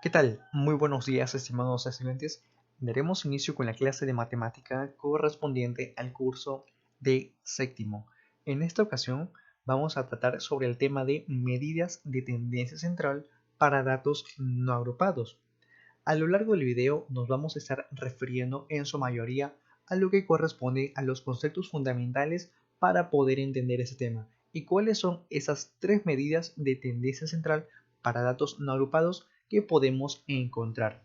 ¿Qué tal? Muy buenos días, estimados estudiantes. Daremos inicio con la clase de matemática correspondiente al curso de séptimo. En esta ocasión vamos a tratar sobre el tema de medidas de tendencia central para datos no agrupados. A lo largo del video nos vamos a estar refiriendo en su mayoría a lo que corresponde a los conceptos fundamentales para poder entender ese tema y cuáles son esas tres medidas de tendencia central para datos no agrupados que podemos encontrar.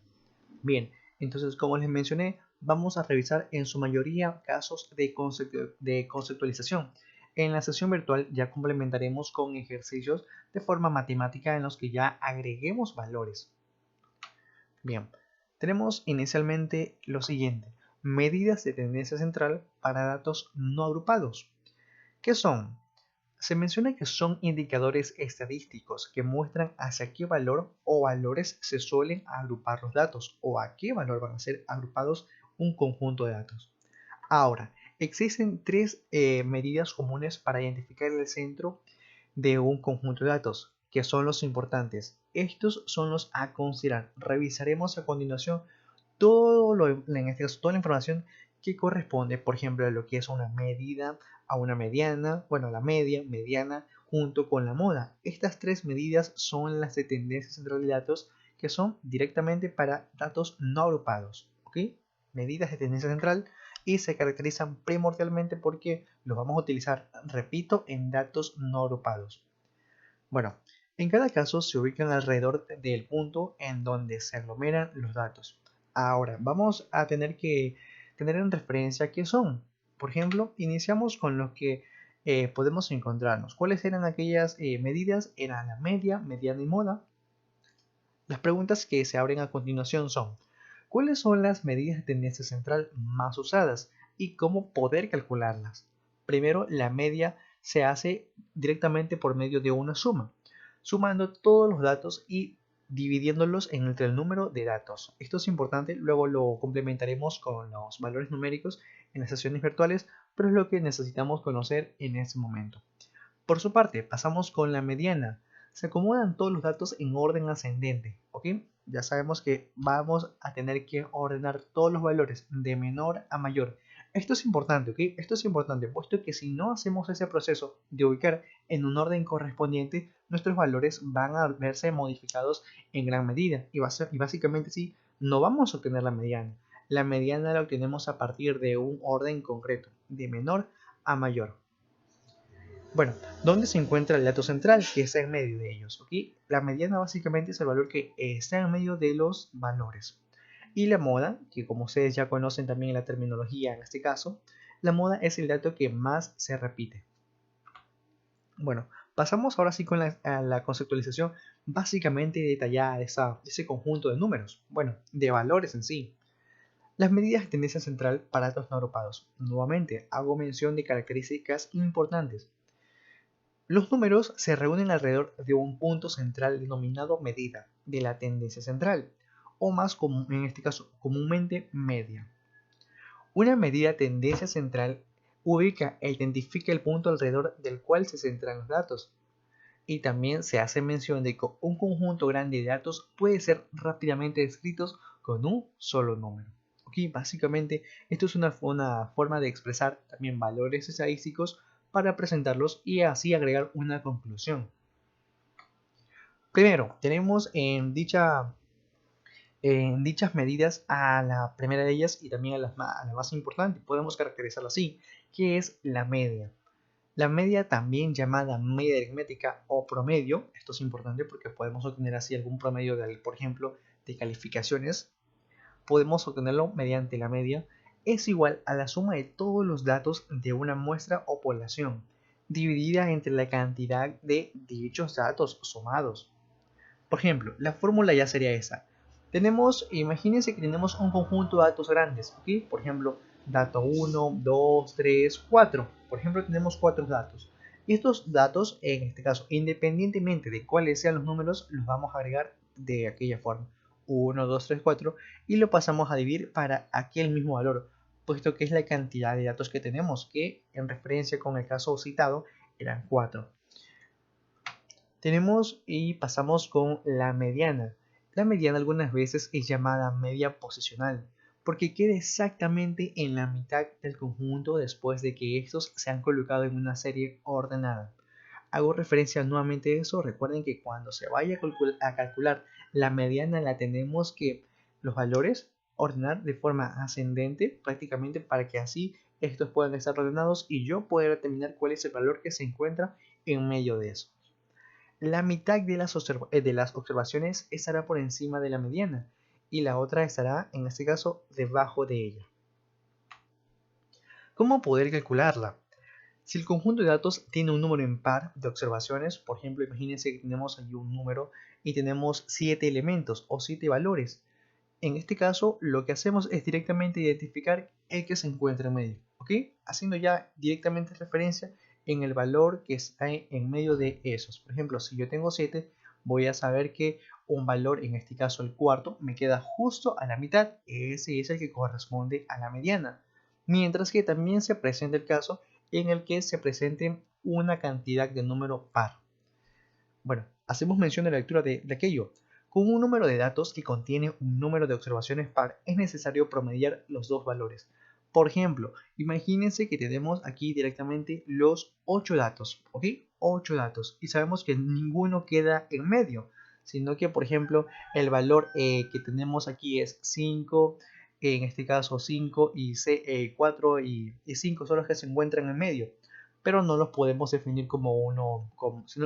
Bien, entonces como les mencioné, vamos a revisar en su mayoría casos de conceptualización. En la sesión virtual ya complementaremos con ejercicios de forma matemática en los que ya agreguemos valores. Bien, tenemos inicialmente lo siguiente: medidas de tendencia central para datos no agrupados. ¿Qué son? Se menciona que son indicadores estadísticos que muestran hacia qué valor o valores se suelen agrupar los datos o a qué valor van a ser agrupados un conjunto de datos. Ahora, existen tres medidas comunes para identificar el centro de un conjunto de datos, que son los importantes. Estos son los a considerar. Revisaremos a continuación en este caso, toda la información que corresponde, por ejemplo, a lo que es una medida, a una mediana, bueno, la media, mediana, junto con la moda. Estas tres medidas son las de tendencia central de datos que son directamente para datos no agrupados, ¿ok? Medidas de tendencia central y se caracterizan primordialmente porque los vamos a utilizar, repito, en datos no agrupados. Bueno, en cada caso se ubican alrededor del punto en donde se aglomeran los datos. Ahora, vamos a tener que tener en referencia qué son. Por ejemplo, iniciamos con lo que podemos encontrarnos. ¿Cuáles eran aquellas medidas? Eran la media, mediana y moda. Las preguntas que se abren a continuación son: ¿cuáles son las medidas de tendencia central más usadas y cómo poder calcularlas? Primero, la media se hace directamente por medio de una suma, sumando todos los datos y dividiéndolos entre el número de datos. Esto es importante, luego lo complementaremos con los valores numéricos en las sesiones virtuales, pero es lo que necesitamos conocer en este momento. Por su parte, pasamos con la mediana. Se acomodan todos los datos en orden ascendente, ¿ok? Ya sabemos que vamos a tener que ordenar todos los valores de menor a mayor. Esto es importante, ¿ok? Esto es importante, puesto que si no hacemos ese proceso de ubicar en un orden correspondiente, nuestros valores van a verse modificados en gran medida y básicamente sí, no vamos a obtener la mediana. La mediana la obtenemos a partir de un orden concreto, de menor a mayor. Bueno, ¿dónde se encuentra el dato central? Que está en medio de ellos, ¿ok? La mediana básicamente es el valor que está en medio de los valores. Y la moda, que como ustedes ya conocen también la terminología en este caso, la moda es el dato que más se repite. Bueno, pasamos ahora sí con la conceptualización básicamente detallada de ese conjunto de números, bueno, de valores en sí. Las medidas de tendencia central para datos no agrupados. Nuevamente, hago mención de características importantes. Los números se reúnen alrededor de un punto central denominado medida de la tendencia central, o más común, en este caso comúnmente media. Una medida de tendencia central ubica e identifica el punto alrededor del cual se centran los datos. Y también se hace mención de que un conjunto grande de datos puede ser rápidamente descritos con un solo número. Okay, básicamente esto es una forma de expresar también valores estadísticos para presentarlos y así agregar una conclusión. Primero, tenemos en dichas medidas a la primera de ellas y también a la más importante, podemos caracterizarla así, que es la media. La media, también llamada media aritmética o promedio, esto es importante porque podemos obtener así algún promedio, por ejemplo, de calificaciones, podemos obtenerlo mediante la media, es igual a la suma de todos los datos de una muestra o población, dividida entre la cantidad de dichos datos sumados. Por ejemplo, la fórmula ya sería esa. Imagínense que tenemos un conjunto de datos grandes, ¿ok? Por ejemplo, dato 1, 2, 3, 4. Por ejemplo, tenemos 4 datos. Y estos datos, en este caso, independientemente de cuáles sean los números, los vamos a agregar de aquella forma. 1, 2, 3, 4. Y lo pasamos a dividir para aquel mismo valor, puesto que es la cantidad de datos que tenemos, que en referencia con el caso citado eran 4. Tenemos y pasamos con la mediana. La mediana algunas veces es llamada media posicional, porque queda exactamente en la mitad del conjunto después de que estos se han colocado en una serie ordenada. Hago referencia nuevamente a eso. Recuerden que cuando se vaya a calcular la mediana, la tenemos que los valores ordenar de forma ascendente prácticamente para que así estos puedan estar ordenados y yo pueda determinar cuál es el valor que se encuentra en medio de eso. La mitad de las observaciones estará por encima de la mediana y la otra estará, en este caso, debajo de ella. ¿Cómo poder calcularla? Si el conjunto de datos tiene un número impar de observaciones, por ejemplo, imagínense que tenemos aquí un número y tenemos 7 elementos o 7 valores. En este caso, lo que hacemos es directamente identificar el que se encuentra en medio, ¿ok? Haciendo ya directamente referencia en el valor que está en medio de esos. Por ejemplo, si yo tengo 7, voy a saber que un valor, en este caso el cuarto, me queda justo a la mitad. Ese es el que corresponde a la mediana. Mientras que también se presenta el caso en el que se presente una cantidad de número par. Bueno, hacemos mención de la lectura de aquello. Con un número de datos que contiene un número de observaciones par, es necesario promediar los dos valores. Por ejemplo, imagínense que tenemos aquí directamente los 8 datos, ¿ok? 8 datos. Y sabemos que ninguno queda en medio, sino que, por ejemplo, el valor que tenemos aquí es 5, en este caso 5 y 4 y 5 son los que se encuentran en medio, pero no los podemos definir como uno,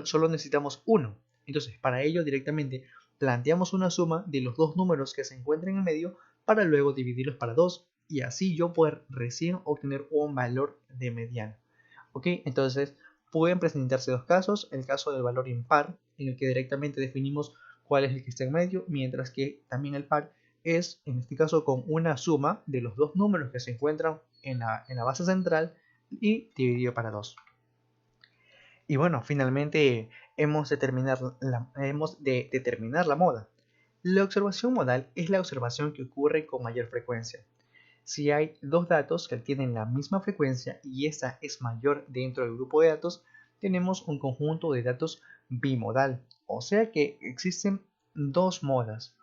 solo necesitamos uno. Entonces, para ello directamente planteamos una suma de los dos números que se encuentran en medio para luego dividirlos para 2 y así yo poder recién obtener un valor de mediana. ¿Ok? Entonces, pueden presentarse dos casos: el caso del valor impar, en el que directamente definimos cuál es el que está en medio, mientras que también el par es, en este caso, con una suma de los dos números que se encuentran en la base central y dividido para 2. Y bueno, finalmente hemos de determinar la moda. La observación modal es la observación que ocurre con mayor frecuencia. Si hay dos datos que tienen la misma frecuencia y esta es mayor dentro del grupo de datos, tenemos un conjunto de datos bimodal, o sea que existen dos modas.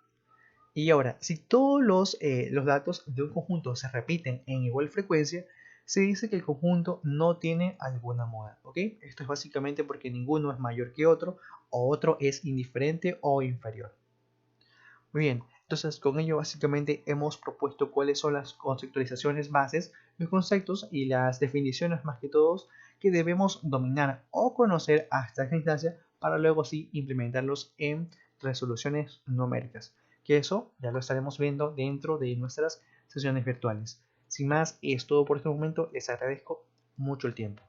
Y ahora, si todos los datos de un conjunto se repiten en igual frecuencia, se dice que el conjunto no tiene alguna moda, ¿ok? Esto es básicamente porque ninguno es mayor que otro, o otro es indiferente o inferior. Muy bien, entonces con ello básicamente hemos propuesto cuáles son las conceptualizaciones bases, los conceptos y las definiciones más que todos que debemos dominar o conocer hasta esta instancia para luego así implementarlos en resoluciones numéricas, que eso ya lo estaremos viendo dentro de nuestras sesiones virtuales. Sin más, es todo por este momento. Les agradezco mucho el tiempo.